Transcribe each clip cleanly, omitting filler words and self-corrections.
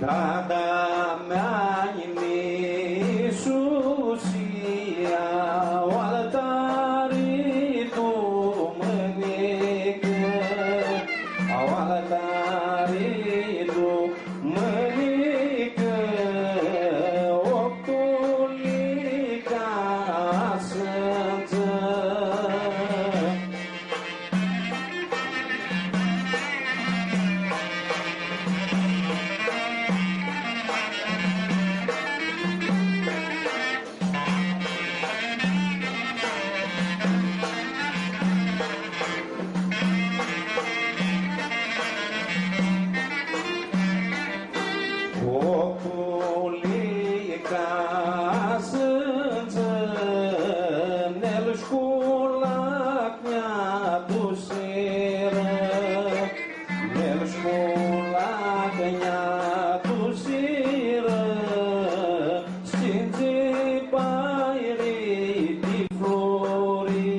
Dada mea Iisusia, oaltari tu mănică, oaltari tu mănică, octulica sânță. Oculica sânță, nel școlac mi-a dusiră, nel școlac mi-a dusiră, stinge bairii de flori.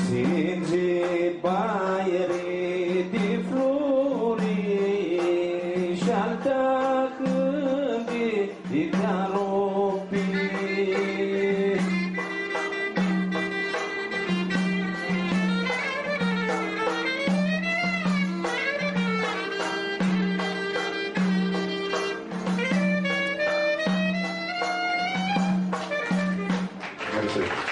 Stinge baiere de flori și-altea cânde de te-aropi. Mersi.